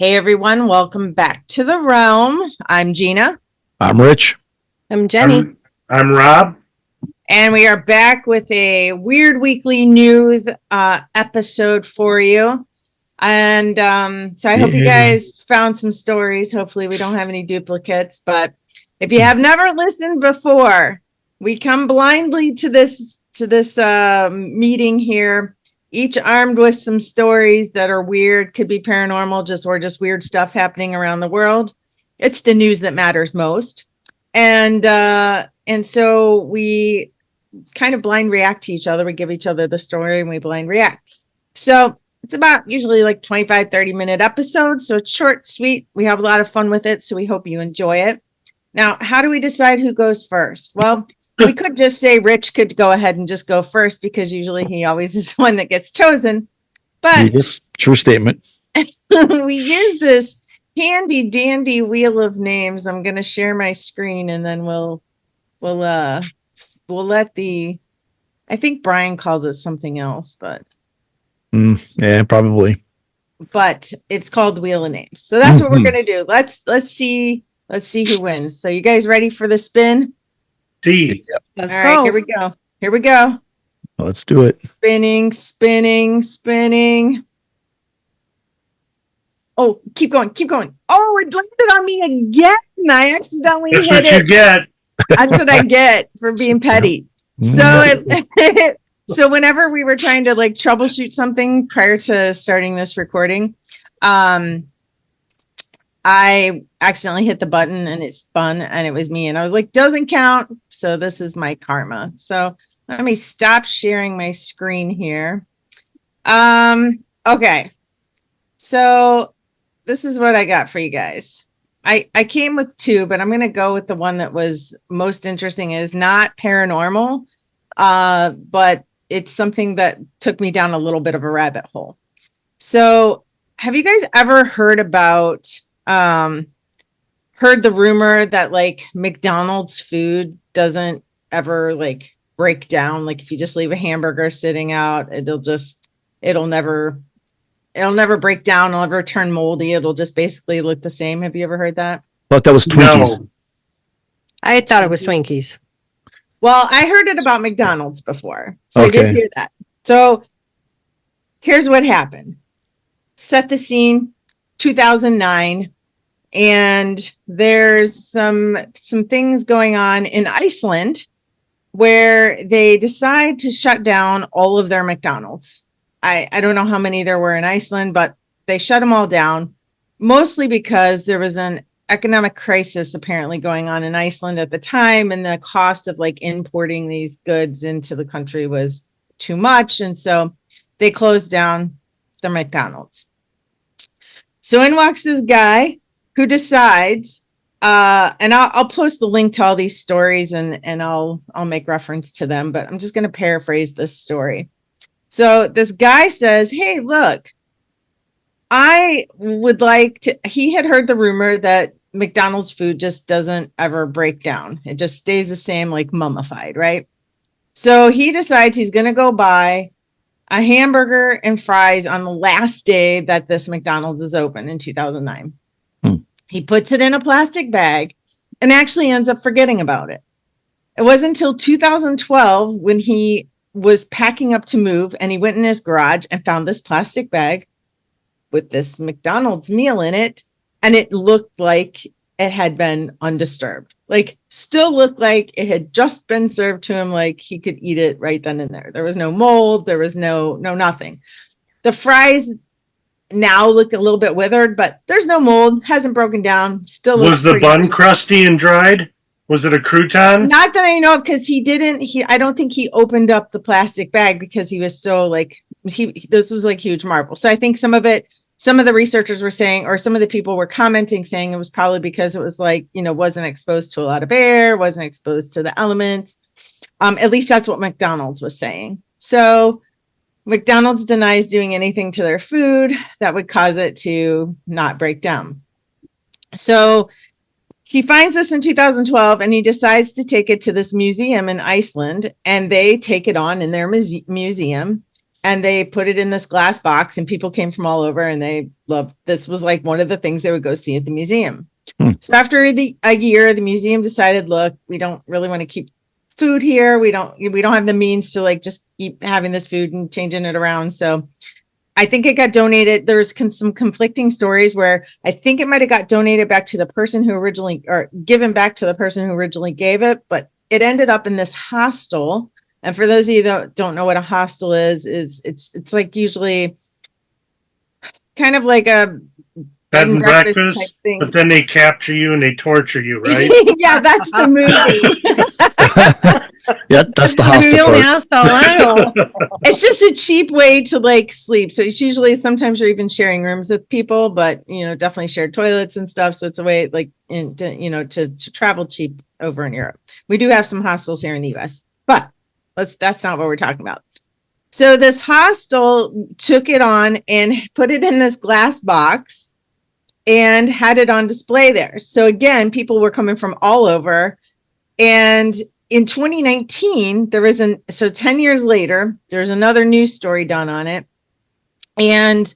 Hey everyone, welcome back to the realm. I'm Gina. I'm Rich. I'm Jenny. I'm Rob. And we are back with a weird weekly news episode for you. And so I hope you guys found some stories. Hopefully we don't have any duplicates. But if you have never listened before, we come blindly to this meeting here, each armed with some stories that are weird, could be paranormal, just weird stuff happening around the world. It's the news that matters most. And so we kind of blind react to each other. We give each other the story and we blind react. So it's about usually like 25, 30-minute episodes. So it's short, sweet. We have a lot of fun with it. So we hope you enjoy it. Now, how do we decide who goes first? Well, we could just say Rich could go ahead and just go first because usually he always is the one that gets chosen. But yes, true statement. we use this handy dandy wheel of names. I'm going to share my screen and then we'll let I think Brian calls it something else, but yeah, probably. But it's called the Wheel of Names. So that's what we're going to do. Let's see who wins. So you guys ready for the spin? D. Let's All go. right, here we go. Let's do it. Spinning. Oh, keep going. Oh, it landed on me again. I accidentally That's hit what you get. That's what I get for being petty. So whenever we were trying to like troubleshoot something prior to starting this recording, I accidentally hit the button and it spun and it was me. And I was like, doesn't count. So this is my karma. So let me stop sharing my screen here. Okay. So this is what I got for you guys. I came with two, but I'm going to go with the one that was most interesting. It is not paranormal, but it's something that took me down a little bit of a rabbit hole. So have you guys ever heard the rumor that like McDonald's food doesn't ever like break down? Like if you just leave a hamburger sitting out, it'll never break down. It'll never turn moldy. It'll just basically look the same. Have you ever heard that? Thought that was Twinkies. No. I thought it was Twinkies. Well, I heard it about McDonald's before. So Okay. I did hear that. So here's what happened. Set the scene, 2009. And there's some things going on in Iceland where they decide to shut down all of their McDonald's. I don't know how many there were in Iceland, but they shut them all down, mostly because there was an economic crisis apparently going on in Iceland at the time. And the cost of like importing these goods into the country was too much. And so they closed down the McDonald's. So in walks this guy who decides, and I'll post the link to all these stories and I'll make reference to them, but I'm just going to paraphrase this story. So this guy says, hey, look, I would like to, he had heard the rumor that McDonald's food just doesn't ever break down. It just stays the same, like mummified, right? So he decides he's going to go buy a hamburger and fries on the last day that this McDonald's is open in 2009. He puts it in a plastic bag and actually ends up forgetting about it. It wasn't until 2012 when he was packing up to move and he went in his garage and found this plastic bag with this McDonald's meal in it. And it looked like it had been undisturbed, like still looked like it had just been served to him. Like he could eat it right then and there. There was no mold. There was no nothing. The fries now look a little bit withered, but there's no mold, hasn't broken down. Still was the bun crusty and dried? Was it a crouton? Not that I know of, because I don't think he opened up the plastic bag because he was so like, this was like huge marble. So I think some of the researchers were saying, or some of the people were commenting saying it was probably because it was like, wasn't exposed to a lot of air, wasn't exposed to the elements. At least that's what McDonald's was saying. So McDonald's denies doing anything to their food that would cause it to not break down. So he finds this in 2012 and he decides to take it to this museum in Iceland, and they take it on in their museum. and they put it in this glass box, and people came from all over, and they loved, this was like one of the things they would go see at the museum. So after a year, the museum decided, look, we don't really want to keep food here. We don't have the means to like just keep having this food and changing it around. So I think it got donated. There's some conflicting stories where I think it might have got donated back to the person who originally, or given back to the person who originally gave it, but it ended up in this hostel. And for those of you that don't know what a hostel is it's like usually kind of like a Bed and breakfast, type thing. but then they capture you and they torture you, right? Yeah, that's the movie. Yeah, that's the That's the hostel only part. hostel I know. It's just a cheap way to like sleep. So it's usually, sometimes you're even sharing rooms with people, but definitely shared toilets and stuff. So it's a way like to travel cheap over in Europe. We do have some hostels here in the US, but that's not what we're talking about. So this hostel took it on and put it in this glass box and had it on display there. So again, people were coming from all over. And in 2019, there was 10 years later, there's another news story done on it. And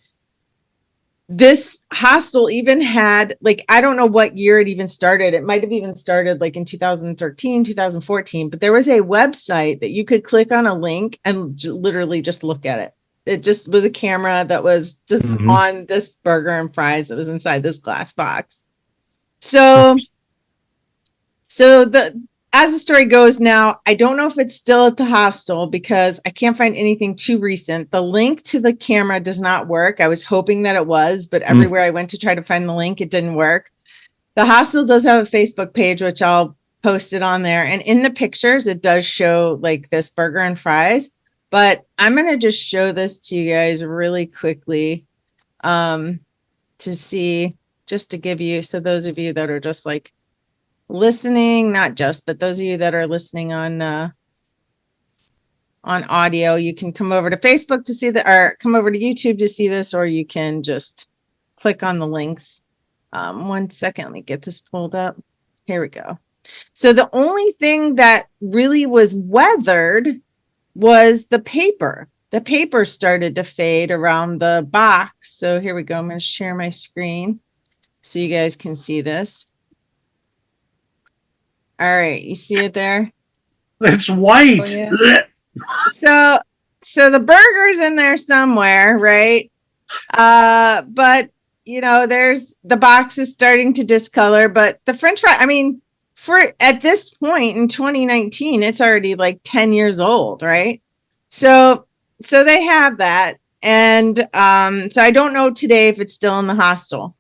this hostel even had, like, I don't know what year it even started. It might have even started like in 2013, 2014, but there was a website that you could click on a link and literally just look at it. It just was a camera that was just on this burger and fries that was inside this glass box. So as the story goes now, I don't know if it's still at the hostel because I can't find anything too recent. The link to the camera does not work. I was hoping that it was, but everywhere I went to try to find the link, it didn't work. The hostel does have a Facebook page, which I'll post it on there. And in the pictures, it does show like this burger and fries. But I'm going to just show this to you guys really quickly to see, just to give you, so those of you that are just like listening, not just, but those of you that are listening on audio, you can come over to Facebook to see or come over to YouTube to see this, or you can just click on the links. 1 second, let me get this pulled up. Here we go. So the only thing that really was weathered was the paper. The paper started to fade around the box. So here we go. I'm going to share my screen so you guys can see this. All right, you see it there? It's white. Oh, yeah. So the burger's in there somewhere, right? But there's the box is starting to discolor, but the French fry, I mean, for at this point in 2019, it's already like 10 years old, right? So they have that. And so I don't know today if it's still in the hostel.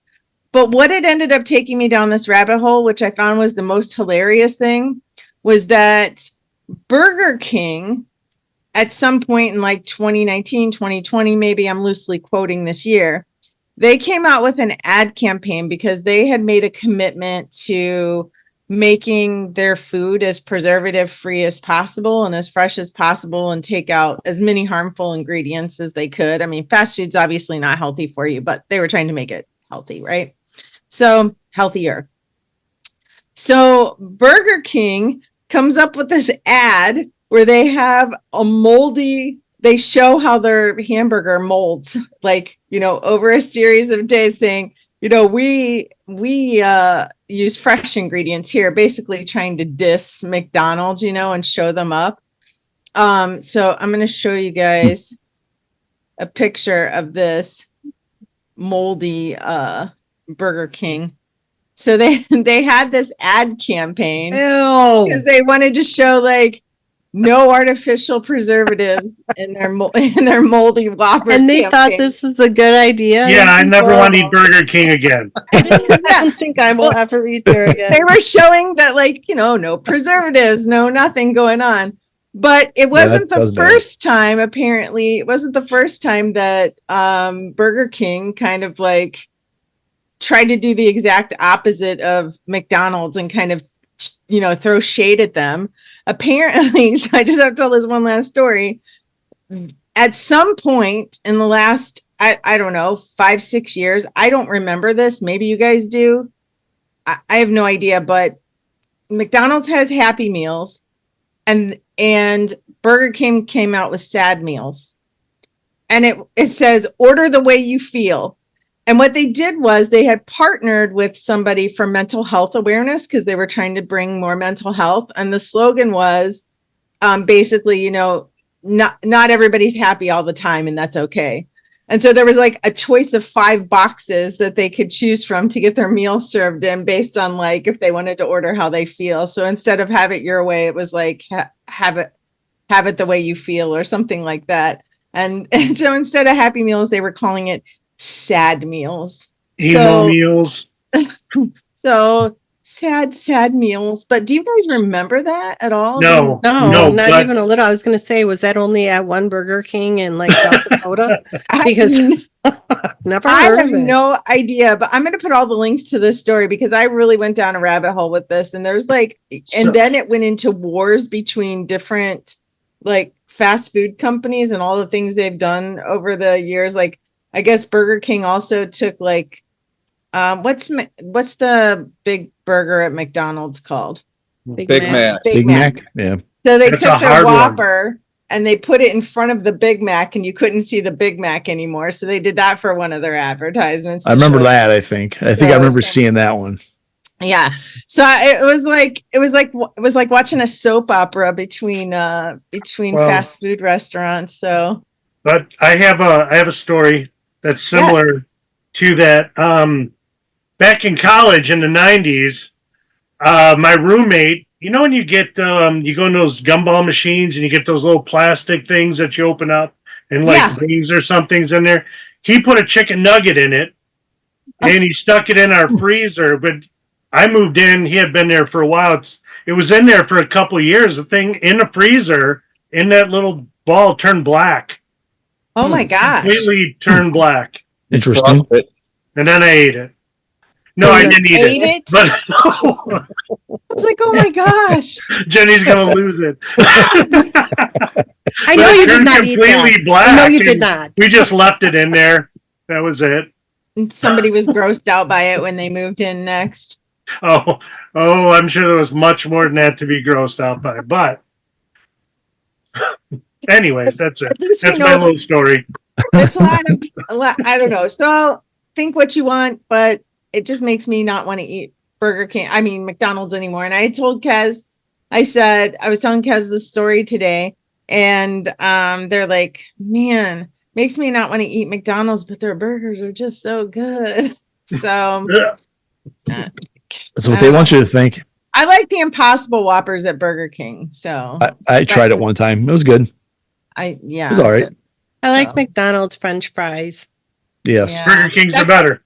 But what it ended up taking me down this rabbit hole, which I found was the most hilarious thing, was that Burger King, at some point in like 2019, 2020, maybe, I'm loosely quoting this year, they came out with an ad campaign because they had made a commitment to making their food as preservative free as possible and as fresh as possible and take out as many harmful ingredients as they could. I mean, fast food's obviously not healthy for you, but they were trying to make it healthy, right? So healthier. So Burger King comes up with this ad where they have a moldy, they show how their hamburger molds, like, over a series of days, saying, we use fresh ingredients here, basically trying to diss McDonald's, and show them up. So I'm going to show you guys a picture of this moldy Burger King. So they had this ad campaign because they wanted to show like no artificial preservatives in their moldy Whopper. And they campaign. thought this was a good idea. Yeah, I never want to eat Burger King again. I don't think I will ever eat there again. They were showing that, like, no preservatives, no nothing going on. But it wasn't the first time, apparently, it wasn't the first time that Burger King kind of like tried to do the exact opposite of McDonald's and kind of, throw shade at them. Apparently, so I just have to tell this one last story. At some point in the last, I don't know, 5-6 years, I don't remember this. Maybe you guys do. I have no idea, but McDonald's has Happy Meals and Burger King came out with Sad Meals. and it says order the way you feel. And what they did was they had partnered with somebody for mental health awareness because they were trying to bring more mental health. And the slogan was basically, you know, not everybody's happy all the time, and that's okay. And so there was like a choice of 5 boxes that they could choose from to get their meal served in based on like if they wanted to order how they feel. So instead of have it your way, it was like have it the way you feel or something like that. And so instead of happy meals, they were calling it sad meals. Emo meals. So sad meals. But do you guys remember that at all? No, No, not but even a little. I was going to say, was that only at one Burger King in like South Dakota? I Because mean, never I heard have of it. no idea, but I'm going to put all the links to this story because I really went down a rabbit hole with this. And there's like, and So- then it went into wars between different like fast food companies and all the things they've done over the years. Like, I guess Burger King also took like, what's the big burger at McDonald's called? Big Mac. Big Mac. Yeah. So they That's took a their hard one. Whopper and they put it in front of the Big Mac, and you couldn't see the Big Mac anymore. So they did that for one of their advertisements. I to remember show- that. I think I Yeah, it remember was- seeing that one. Yeah. So it was like watching a soap opera between Well- fast food restaurants. So But I have a story that's similar to that. Back in college in the 90s, my roommate, you know, when you get you go in those gumball machines and you get those little plastic things that you open up and like Yeah. rings or something's in there. He put a chicken nugget in it and he stuck it in our freezer. But I moved in, he had been there for a while. It was in there for a couple of years. The thing in the freezer in that little ball turned black. oh my gosh. Completely turned black. Interesting. Frostbite. And then I ate it. No, I didn't eat Ate it. it? But I was like, oh my gosh. Jenny's gonna lose it. I know But it you did turned not eat completely that. black. I know you did and not. We just left it in there. That was it. And somebody was grossed out by it when they moved in next. Oh, I'm sure there was much more than that to be grossed out by. But anyways, that's it. At least we That's my know little story. there's a lot, I don't know. So think what you want, but it just makes me not want to eat McDonald's anymore. And I told Kez, I was telling Kez this story today, and they're like, man, makes me not want to eat McDonald's, but their burgers are just so good. So Ugh. That's what they want you to think. I like the Impossible Whoppers at Burger King. So I tried it one time. It was good. yeah. It was all right. I like So. McDonald's French fries. Yes. Yeah. Burger King's the That's- better.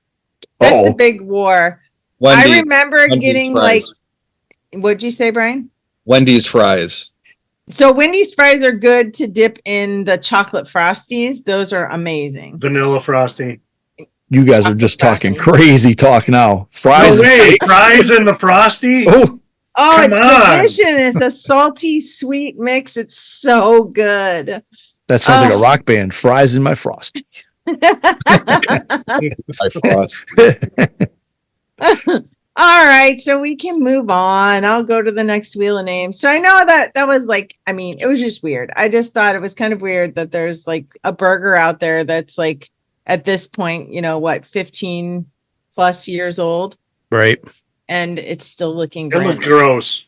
That's the Uh-oh. big war. Wendy, I remember Wendy's getting fries. what'd you say, Brian? Wendy's fries. So Wendy's fries are good to dip in the chocolate frosties. Those are amazing. Vanilla frosty. You guys are Chocolate just talking frosting. crazy talk now. Fries. No way, fries in the frosty. Oh, Oh, Come it's on. delicious. It's a salty, sweet mix. It's so good. that sounds like a Oh. rock band. Fries in my frost. I frost. All right, so we can move on. I'll go to the next wheel of names. So I know that was like, I mean, it was just weird. I just thought it was kind of weird that there's like a burger out there that's like at this point, 15 plus years old, Right. and it's still looking It looked brand. gross.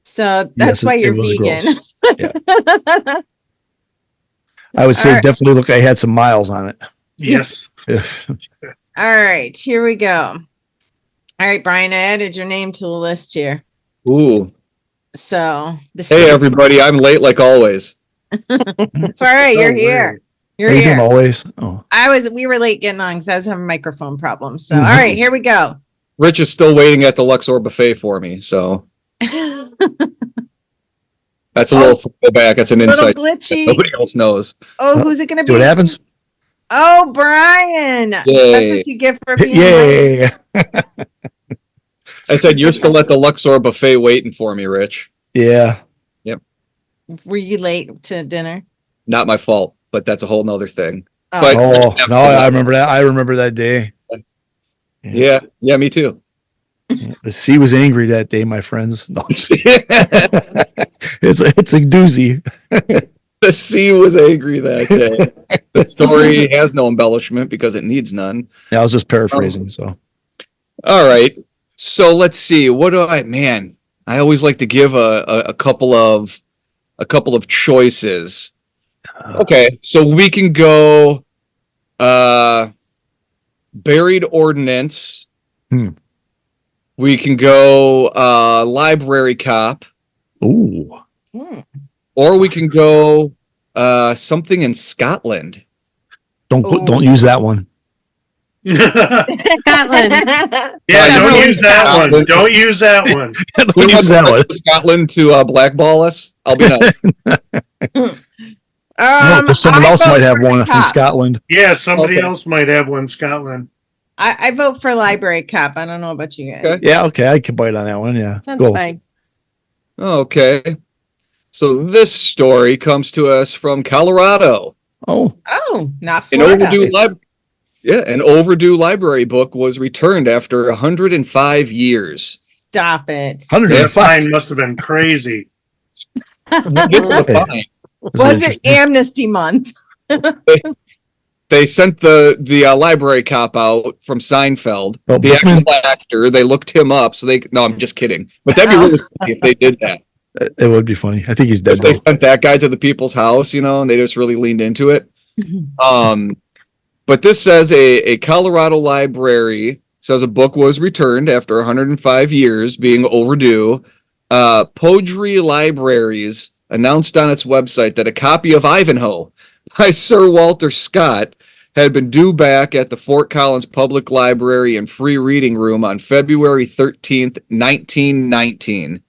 So that's Yes, why it you're was vegan. gross. Yeah. I would say All right. definitely look. I had some miles on it. Yes. All right, here we go. All right, Brian, I added your name to the list here. Ooh. So this Hey, everybody. I'm late like always. it's all right. You're So here. weird. You're Are you doing here. always? Oh, We were late getting on because I was having microphone problems. So, all Mhm. right, here we go. Rich is still waiting at the Luxor buffet for me. So that's a little throwback. That's an Little insight that glitchy. nobody else knows. Oh, who's it going to see be? what happens? Oh, Brian. That's Yay. what you get for being late. Yay! I said, you're still at the Luxor buffet waiting for me, Rich. Yeah. Were you late to dinner? Not my fault, but that's a whole nother thing. Oh, But- Oh no, I remember that. I remember that day. Yeah. Yeah, me too. The sea was angry that day, my friends. No. That's it's a doozy. The sea was angry that day. The story has no embellishment because it needs none. Yeah, I was just paraphrasing. So All right. So let's see. What do man, I always like to give a couple of choices. Okay, so we can go buried ordnance. We can go library cop, ooh, or we can go something in Scotland. don't use that one. Scotland. Yeah, don't use that Scotland. one. Don't use that one. Don't use that one. Scotland to blackball us. I'll be nice. No, because someone I else vote might have for one from cop. Scotland. Yeah, somebody Okay. else might have one in Scotland. I vote for library cop. I don't know about you guys. Okay. Yeah, okay, I can bite on that one. Yeah, let's That's go. fine. Okay. So this story comes to us from Colorado. Oh, Oh, not An Florida. overdue library book was returned after 105 years. Stop it. That 105. fine must have been crazy. Fine. Was it Amnesty Month? They sent the library cop out from Seinfeld. Oh, The actual actor, they looked him up. So no, I'm just kidding. But that'd be really funny if they did that. It would be funny. I think he's dead If they though. sent that guy to the people's house, and they just really leaned into it. But this says a Colorado library says a book was returned after 105 years being overdue. Poudre Libraries announced on its website that a copy of Ivanhoe by Sir Walter Scott had been due back at the Fort Collins Public Library and Free Reading Room on February 13th, 1919.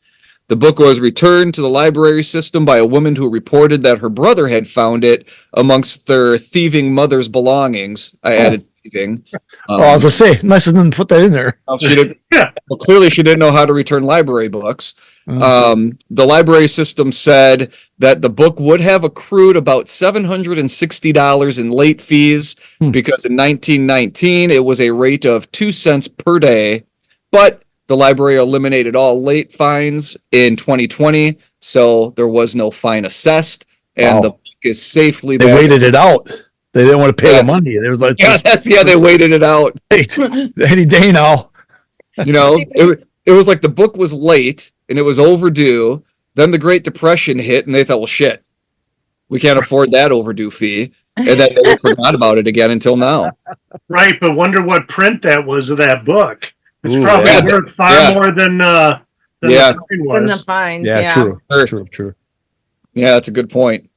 The book was returned to the library system by a woman who reported that her brother had found it amongst their thieving mother's belongings. I added thieving. I was gonna say, nice of them to put that in there. She did, well, clearly she didn't know how to return library books. The library system said that the book would have accrued about $760 in late fees because in 1919 it was a rate of 2 cents per day, but the library eliminated all late fines in 2020, so there was no fine assessed, and the book is safely They back. waited it out. They didn't want to pay the money. They was like, They waited it out. wait, any day now. It was like the book was late and it was overdue. Then the Great Depression hit and they thought, well, shit, we can't afford that overdue fee. And then they forgot about it again until now. Right, but wonder what print that was of that book. It's Ooh, probably yeah. worth far more than the fine From the was. fines, Yeah, yeah. true. Yeah, that's a good point.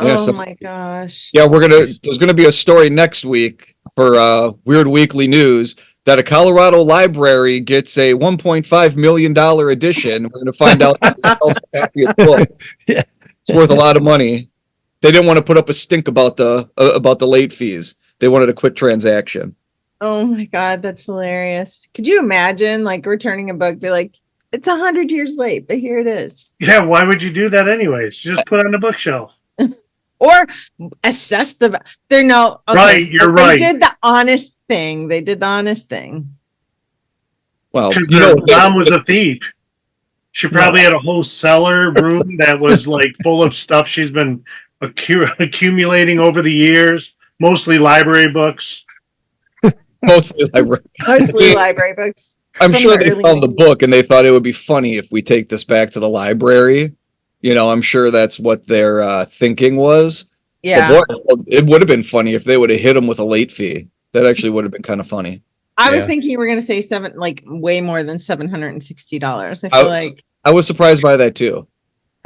Yeah, Oh my gosh. Yeah, there's gonna be a story next week for Weird Weekly News that a Colorado library gets a $1.5 million edition. We're gonna find out the happiest book. Yeah. It's worth a lot of money. They didn't want to put up a stink about the late fees. They wanted a quick transaction. Oh my God, that's hilarious. Could you imagine like returning a book, be like, it's 100 years late, but here it is. Yeah, why would you do that anyways? Just put it on the bookshelf. Or assess they're no, okay, Right, so you're they right. did the honest thing. They did the honest thing. Well, Because their mom was a thief. She probably had a whole cellar room that was like full of stuff she's been accumulating over the years, mostly library books. mostly library. Mostly library books. I'm From sure the they early found the 90s. book and they thought it would be funny if we take this back to the library. I'm sure that's what their thinking was. Yeah. But boy, it would have been funny if they would have hit them with a late fee. That actually would have been kind of funny. I was Yeah. thinking you were going to say way more than $760. I feel like I was surprised by that too.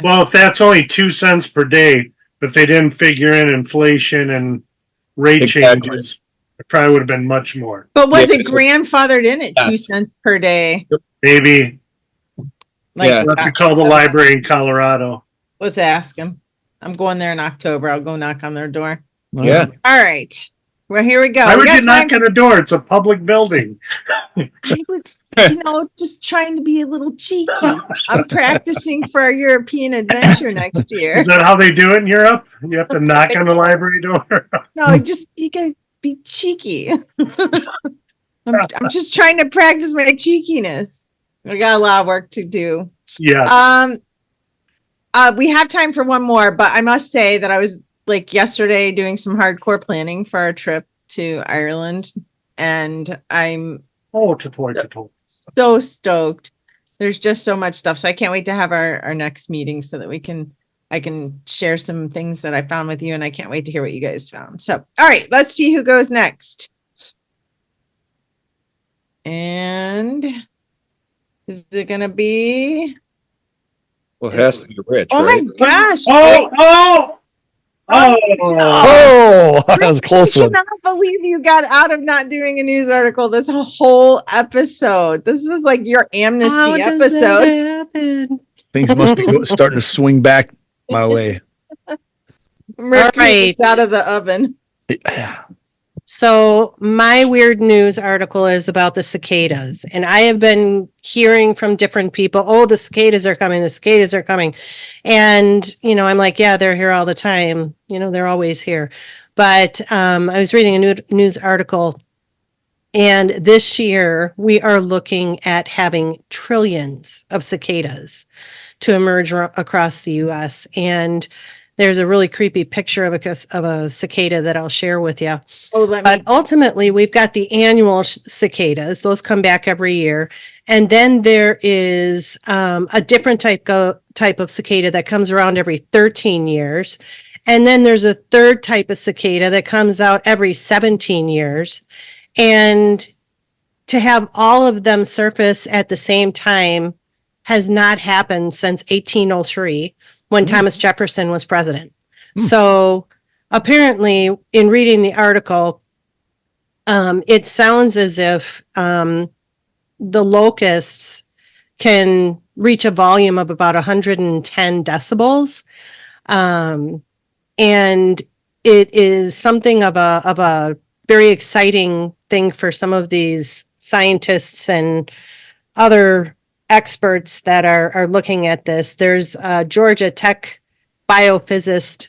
Well, if that's only 2 cents per day, but they didn't figure in inflation and rate Exactly. changes, it probably would have been much more. but was Yeah. it grandfathered in at 2 Yes. cents per day? Maybe Yeah. let's call the library in Colorado. Let's ask him. I'm going there in October. I'll go knock on their door. Yeah. All right. Well, here we go. Why We would got you knock time- on a door? It's a public building. I was, just trying to be a little cheeky. I'm practicing for our European adventure next year. Is that how they do it in Europe? You have to knock on the library door. No, you gotta be cheeky. I'm just trying to practice my cheekiness. I got a lot of work to do. Yeah. We have time for one more, but I must say that I was like yesterday doing some hardcore planning for our trip to Ireland, and I'm Oh, to so stoked. There's just so much stuff. So I can't wait to have our next meeting so that I can share some things that I found with you, and I can't wait to hear what you guys found. So, all right, let's see who goes next. And is it going to be? Well, it has to be Rich, Oh right? my gosh. Oh, oh, oh. Oh, that was a close I one. cannot believe you got out of not doing a news article this whole episode. This was like your amnesty How does that episode. happen? Things must be starting to swing back my way. Mercury right. is out of the oven. Yeah. So my weird news article is about the cicadas. And I have been hearing from different people, oh, the cicadas are coming, the cicadas are coming. And, I'm like, yeah, they're here all the time. They're always here. But I was reading a news article, and this year we are looking at having trillions of cicadas to emerge across the U.S. And there's a really creepy picture of a cicada that I'll share with you. Oh, But ultimately, we've got the annual cicadas. Those come back every year. And then there is a different type of cicada that comes around every 13 years. And then there's a third type of cicada that comes out every 17 years. And to have all of them surface at the same time has not happened since 1803 when Thomas Jefferson was president. So apparently, in reading the article, it sounds as if the locusts can reach a volume of about 110 decibels. And it is something of a very exciting thing for some of these scientists and other experts that are looking at this. There's a Georgia Tech biophysicist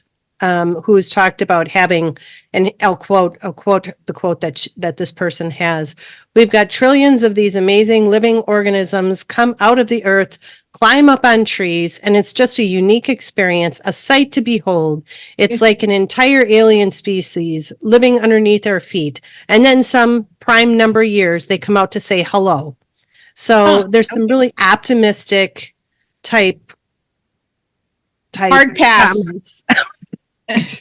who's talked about having, and I'll quote the quote that this person has. We've got trillions of these amazing living organisms come out of the earth, climb up on trees, and it's just a unique experience, a sight to behold. It's like an entire alien species living underneath our feet. And then some prime number years, they come out to say hello. So there's some really optimistic type hard pass. comments.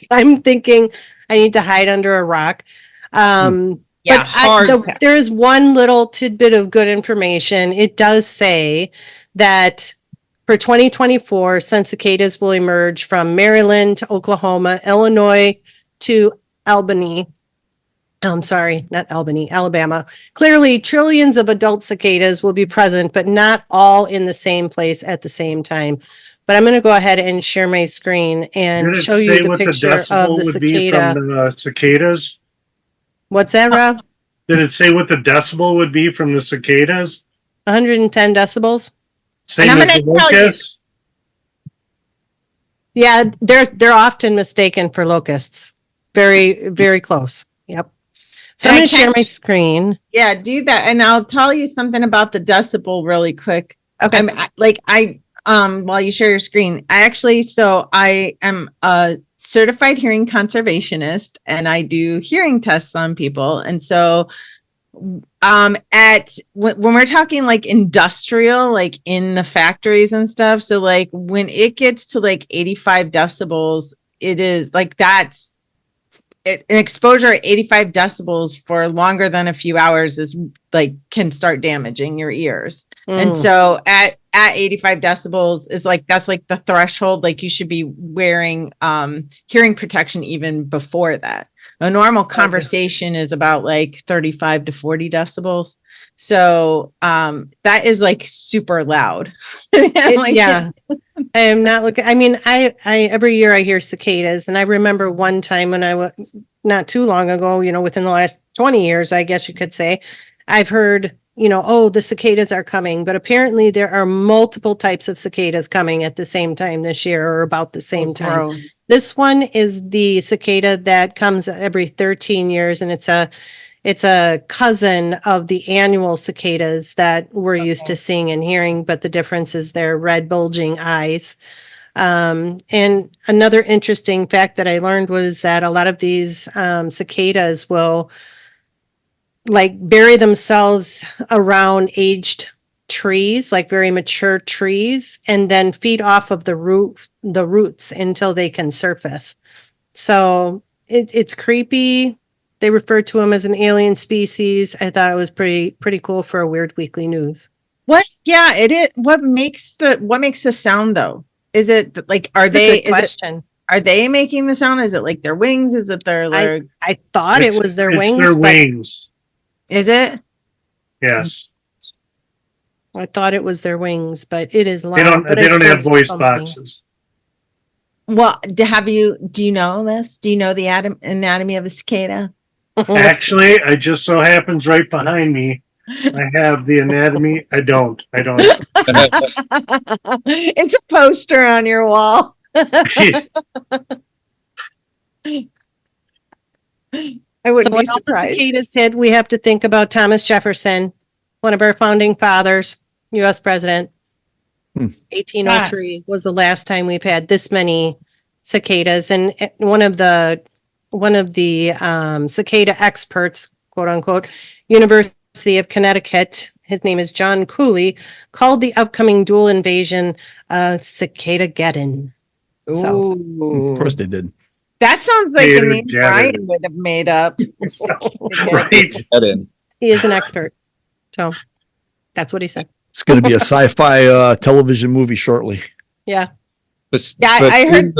I'm thinking I need to hide under a rock. But there is one little tidbit of good information. It does say that for 2024, cicadas will emerge from Maryland to Oklahoma, Illinois to Albany. I'm sorry, not Albany, Alabama. Clearly, trillions of adult cicadas will be present, but not all in the same place at the same time. But I'm going to go ahead and share my screen and show you the picture of the cicada. From the cicadas? What's that, Rob? Did it say what the decibel would be from the cicadas? 110 decibels. Same And I'm as going the to tell you. locusts? Yeah, they're often mistaken for locusts. Very, very close. Yep. So I'm going to share my screen. Yeah, do that. And I'll tell you something about the decibel really quick. Okay. While you share your screen, I am a certified hearing conservationist, and I do hearing tests on people. And so when we're talking like industrial, like in the factories and stuff, so like when it gets to like 85 decibels, it is like an exposure at 85 decibels for longer than a few hours is like can start damaging your ears. And so at 85 decibels is like, that's like the threshold. Like you should be wearing hearing protection even before that. A normal conversation is about like 35 to 40 decibels. So that is like super loud. Yeah. I am not looking. I mean, I every year I hear cicadas, and I remember one time when I was not too long ago, within the last 20 years, I guess you could say, I've heard, oh, the cicadas are coming, but apparently there are multiple types of cicadas coming at the same time this year, or about the same time. Gross. This one is the cicada that comes every 13 years, and it's a cousin of the annual cicadas that we're used to seeing and hearing, but the difference is their red bulging eyes. And another interesting fact that I learned was that a lot of these cicadas will like bury themselves around aged trees, like very mature trees, and then feed off of the roots until they can surface. So it's creepy. They refer to them as an alien species. I thought it was pretty cool for a weird weekly news. What? Yeah, it is. What makes the sound though? Is it like are That's a they? good question. Are they making the sound? Is it like their wings? Is it their? I thought it was their it's wings. Their but wings. Is it? Yes. I thought it was their wings, but it is loud. They don't. But They I don't have suppose voice something. boxes. Well, do you know this? Do you know the anatomy of a cicada? Actually, I just so happens right behind me, I have the anatomy. I don't. It's a poster on your wall. I wouldn't So be when all the surprised. cicadas hit, we have to think about Thomas Jefferson, one of our founding fathers, U.S. president. 1803 was the last time we've had this many cicadas, and one of the cicada experts, quote unquote, University of Connecticut, his name is John Cooley, called the upcoming dual invasion cicada-geddon. So, Of course they did. That sounds like a name Cicada-geddon. Brian would have made up. Right. Head in. he is an expert. So that's what he said. It's going to be a sci-fi television movie shortly. Yeah. Yeah, I heard-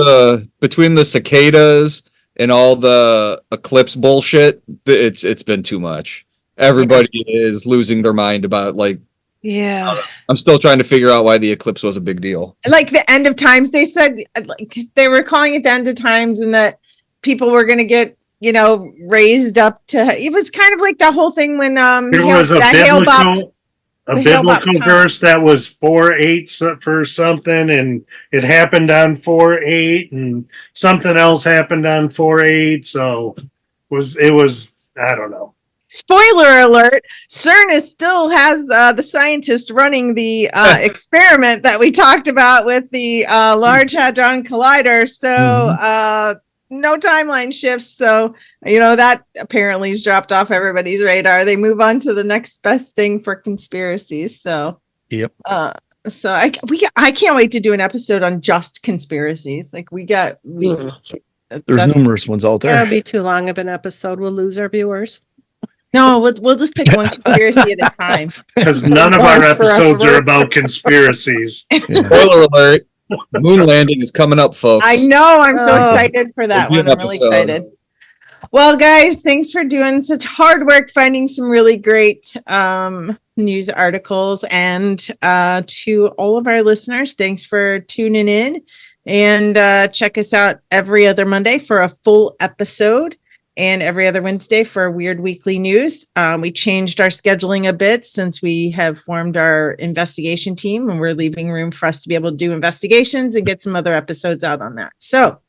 Between the cicadas and all the eclipse bullshit, it's been too much. Everybody is losing their mind about like. Yeah. I'm still trying to figure out why the eclipse was a big deal. Like the end of times, they said like they were calling it the end of times, and that people were going to get raised up to. It was kind of like the whole thing when There was a biblical verse that was 4/8 for something, and it happened on 4/8, and something else happened on 4/8. So it was I don't know. Spoiler alert, CERN still has the scientist running the experiment that we talked about with the Large Hadron Collider. So no timeline shifts. So, that apparently has dropped off everybody's radar. They move on to the next best thing for conspiracies. So, Yep. So I can't wait to do an episode on just conspiracies. Like There's that's- numerous ones out That'll there. be too long of an episode. We'll lose our viewers. No, we'll just pick one conspiracy at a time. Because none of our One episodes forever. are about conspiracies. Spoiler alert: moon landing is coming up, folks. I know. I'm so Oh. excited for that It'll be one. an I'm really episode. excited. Well, guys, thanks for doing such hard work finding some really great news articles. And to all of our listeners, thanks for tuning in. And check us out every other Monday for a full episode, and every other Wednesday for Weird Weekly News. We changed our scheduling a bit since we have formed our investigation team, and we're leaving room for us to be able to do investigations and get some other episodes out on that. So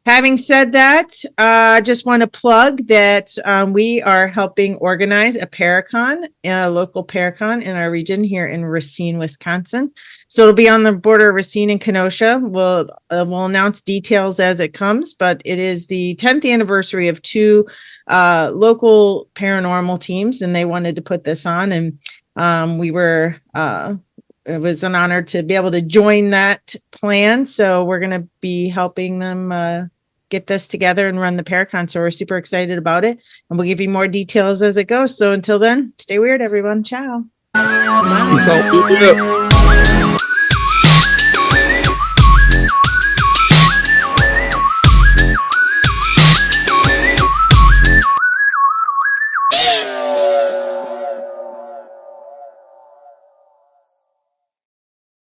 having said that, I just want to plug that we are helping organize a Paracon, a local Paracon in our region here in Racine, Wisconsin. So it'll be on the border of Racine and Kenosha. We'll announce details as it comes, but it is the 10th anniversary of two local paranormal teams, and they wanted to put this on, and it was an honor to be able to join that plan. So we're going to be helping them get this together and run the Paracon. So we're super excited about it, and we'll give you more details as it goes. So until then, stay weird, everyone. Ciao. Peace out. Yeah.